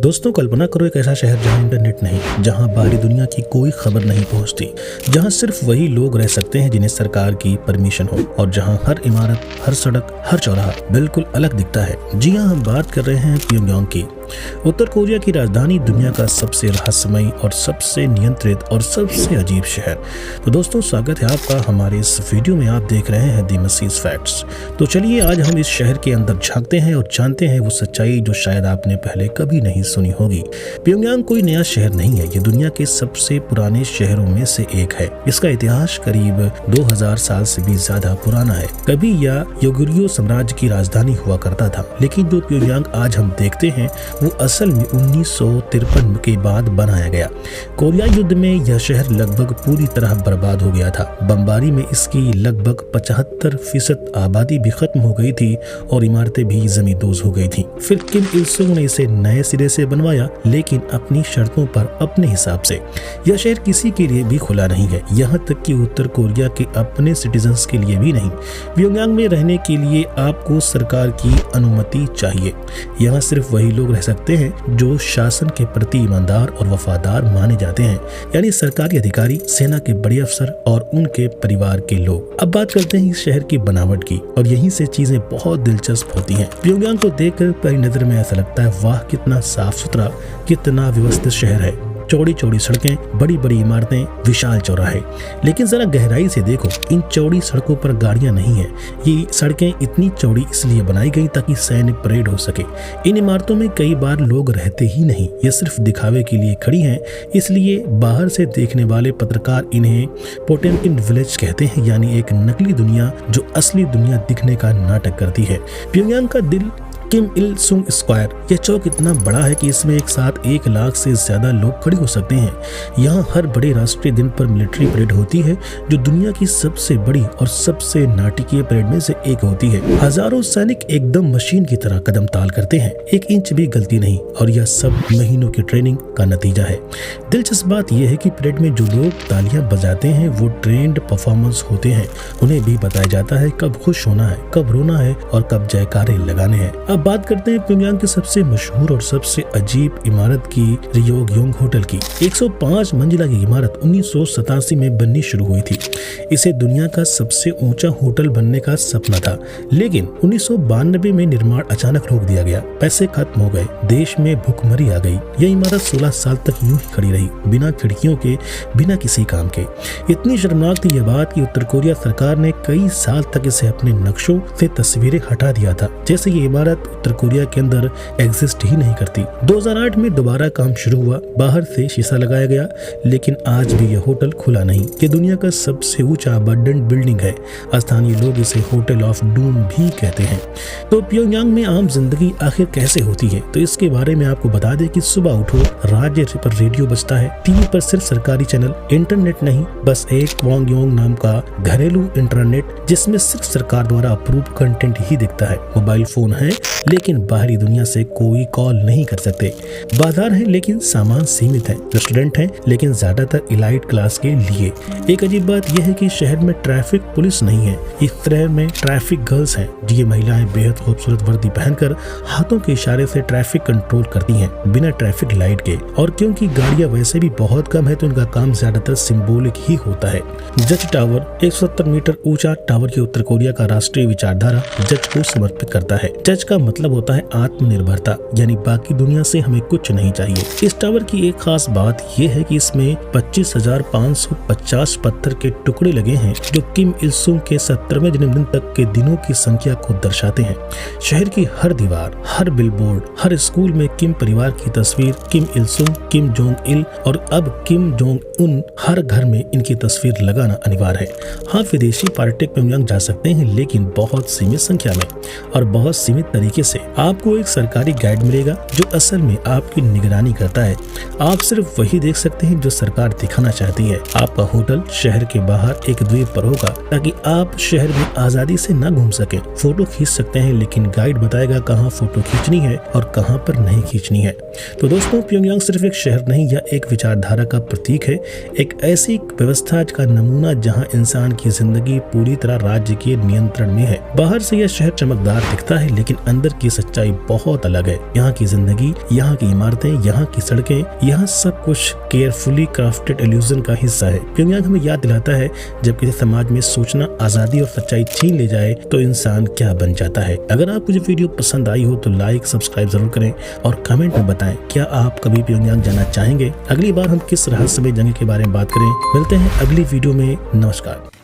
दोस्तों कल्पना करो एक ऐसा शहर जहां इंटरनेट नहीं, जहां बाहरी दुनिया की कोई खबर नहीं पहुंचती, जहां सिर्फ वही लोग रह सकते हैं जिन्हें सरकार की परमिशन हो और जहां हर इमारत, हर सड़क, हर चौराहा बिल्कुल अलग दिखता है। जी हां, हम बात कर रहे हैं प्योंगयांग की। उत्तर कोरिया की राजधानी, दुनिया का सबसे रहस्यमयी और सबसे नियंत्रित और सबसे अजीब शहर। तो दोस्तों स्वागत है आपका हमारे इस वीडियो में। आप देख रहे हैं दी मसीज फैक्ट्स। तो चलिए आज हम इस शहर के अंदर झांकते हैं और जानते हैं वो सच्चाई जो शायद आपने पहले कभी नहीं सुनी होगी। प्योंगयांग कोई नया शहर नहीं है, ये दुनिया के सबसे पुराने शहरों में से एक है। इसका इतिहास करीब 2000 साल से भी ज्यादा पुराना है। कभी यह योगुर्यो साम्राज्य की राजधानी हुआ करता था, लेकिन जो प्योंगयांग आज हम देखते हैं वो असल में 1953 के बाद बनाया गया। कोरियाई युद्ध में यह शहर लगभग पूरी तरह बर्बाद हो गया था। बमबारी में इसकी लगभग 75% आबादी भी खत्म हो गई थी और इमारतें भी जमींदोज हो गई थी। फिर किम इल सुंग ने इसे नए सिरे से बनवाया, लेकिन अपनी शर्तों पर, अपने हिसाब से। यह शहर किसी के लिए भी खुला नहीं है, यहाँ तक कि उत्तर कोरिया के अपने सिटीजन्स के लिए भी नहीं। प्योंगयांग में रहने के लिए आपको सरकार की अनुमति चाहिए। यहाँ सिर्फ वही लोग रह सकते हैं जो शासन के प्रति ईमानदार और वफादार माने जाते हैं, यानी सरकारी अधिकारी, सेना के बड़े अफसर और उनके परिवार के लोग। अब बात करते हैं इस शहर की बनावट की, और यहीं से चीजें बहुत दिलचस्प होती हैं। प्योंगयांग को देखकर पहली नजर में ऐसा लगता है, वाह कितना साफ सुथरा, कितना व्यवस्थित शहर है। चौड़ी चौड़ी सड़कें, बड़ी बड़ी इमारतें, विशाल चौराहे। लेकिन जरा गहराई से देखो, इन चौड़ी सड़कों पर गाड़ियां नहीं है। ये सड़कें इतनी चौड़ी इसलिए बनाई गई ताकि सैन्य परेड हो सके। इन इमारतों में कई बार लोग रहते ही नहीं, ये सिर्फ दिखावे के लिए खड़ी हैं। इसलिए बाहर से देखने वाले पत्रकार इन्हें पोटेमकिन विलेज कहते हैं, यानी एक नकली दुनिया जो असली दुनिया दिखने का नाटक करती है। प्योंगयांग का दिल किम इल सुंग स्क्वायर। यह चौक इतना बड़ा है कि इसमें एक साथ 1 लाख से ज्यादा लोग खड़े हो सकते हैं। यहाँ हर बड़े राष्ट्रीय दिन पर मिलिट्री परेड होती है, जो दुनिया की सबसे बड़ी और सबसे नाटकीय परेड में से एक होती है। हजारों सैनिक एकदम मशीन की तरह कदम ताल करते हैं, 1 इंच भी गलती नहीं, और यह सब महीनों की ट्रेनिंग का नतीजा है। दिलचस्प बात यह है कि परेड में जो लोग तालियां बजाते हैं वो ट्रेंड परफॉर्मेंस होते हैं। उन्हें भी बताया जाता है कब खुश होना है, कब रोना है और कब जयकारे लगाने हैं। अब बात करते हैं प्योंगयांग की सबसे मशहूर और सबसे अजीब इमारत की, रियोगयोंग होटल की। 105 मंजिला की इमारत 1987 में बननी शुरू हुई थी। इसे दुनिया का सबसे ऊंचा होटल बनने का सपना था, लेकिन 1992 में निर्माण अचानक रोक दिया गया। पैसे खत्म हो गए, देश में भूखमरी आ गई। यह इमारत 16 साल तक यूं ही खड़ी रही, बिना खिड़कियों के, बिना किसी काम के। इतनी शर्मनाक थी यह बात कि उत्तर कोरिया सरकार ने कई साल तक इसे अपने नक्शों से तस्वीरें हटा दिया था, जैसे ये इमारत उत्तर कोरिया के अंदर एग्जिस्ट ही नहीं करती। 2008 में दोबारा काम शुरू हुआ, बाहर से शीशा लगाया गया, लेकिन आज भी यह होटल खुला नहीं। ये दुनिया का सबसे ऊंचा अबंडेंट बिल्डिंग है। स्थानीय लोग इसे होटल ऑफ डूम भी कहते हैं। तो प्योंगयांग में आम जिंदगी आखिर कैसे होती है, तो इसके बारे में आपको बता दें कि सुबह उठो, राज्य पर रेडियो बजता है, टीवी पर सिर्फ सरकारी चैनल, इंटरनेट नहीं, बस एक प्योंगयांग नाम का घरेलू इंटरनेट जिसमें सिर्फ सरकार द्वारा अप्रूव कंटेंट ही दिखता है। मोबाइल फोन है, लेकिन बाहरी दुनिया से कोई कॉल नहीं कर सकते। बाजार है, लेकिन सामान सीमित है। रेस्टोरेंट है, लेकिन ज्यादातर इलाइट क्लास के लिए। एक अजीब बात यह है कि शहर में ट्रैफिक पुलिस नहीं है। इस तरह में ट्रैफिक गर्ल्स हैं। ये महिलाएं बेहद खूबसूरत वर्दी पहनकर हाथों के इशारे से ट्रैफिक कंट्रोल करती हैं, बिना ट्रैफिक लाइट के। और क्योंकि गाड़ियां वैसे भी बहुत कम है, तो इनका काम ज्यादातर सिंबॉलिक ही होता है। जज टावर 170 मीटर ऊंचा टावर की उत्तर कोरिया का राष्ट्रीय विचारधारा जज को समर्पित करता है। जज का मतलब होता है आत्मनिर्भरता, यानी बाकी दुनिया से हमें कुछ नहीं चाहिए। इस टावर की एक खास बात यह है कि इसमें 25,550 पत्थर के टुकड़े लगे हैं, जो किम इल सुंग के 70वें जन्मदिन तक के दिनों की संख्या को दर्शाते हैं। शहर की हर दीवार, हर बिलबोर्ड, हर स्कूल में किम परिवार की तस्वीर, किम इल सुंग, किम जोंग इल और अब किम जोंग उन, हर घर में इनकी तस्वीर लगाना अनिवार्य है। हाँ, विदेशी पर्यटक प्योंगयांग जा सकते हैं, लेकिन बहुत सीमित संख्या में और बहुत सीमित तरीके से। आपको एक सरकारी गाइड मिलेगा जो असल में आपकी निगरानी करता है। आप सिर्फ वही देख सकते हैं जो सरकार दिखाना चाहती है। आपका होटल शहर के बाहर एक द्वीप पर होगा, ताकि आप शहर में आजादी से न घूम सके। फोटो खींच सकते हैं, लेकिन गाइड बताएगा कहाँ फोटो खींचनी है और कहाँ पर नहीं खींचनी है। तो दोस्तों, प्योंगयांग सिर्फ एक शहर नहीं, या एक विचारधारा का प्रतीक है, एक ऐसी व्यवस्था का नमूना जहाँ इंसान की जिंदगी पूरी तरह राज्य के नियंत्रण में है। बाहर से यह शहर चमकदार दिखता है, लेकिन अंदर अंदर की सच्चाई बहुत अलग है। यहाँ की जिंदगी, यहाँ की इमारतें, यहाँ की सड़कें, यहाँ सब कुछ केयरफुली क्राफ्टेड इल्यूजन का हिस्सा है। प्योंगयांग हमें याद दिलाता है जब किसी समाज में सूचना, आजादी और सच्चाई छीन ले जाए तो इंसान क्या बन जाता है। अगर आपको ये वीडियो पसंद आई हो तो लाइक, सब्सक्राइब जरूर करें और कमेंट में बताएं क्या आप कभी प्योंगयांग जाना चाहेंगे। अगली बार हम किस रहस्यमय जगह के बारे में बात करें। मिलते हैं अगली वीडियो में। नमस्कार।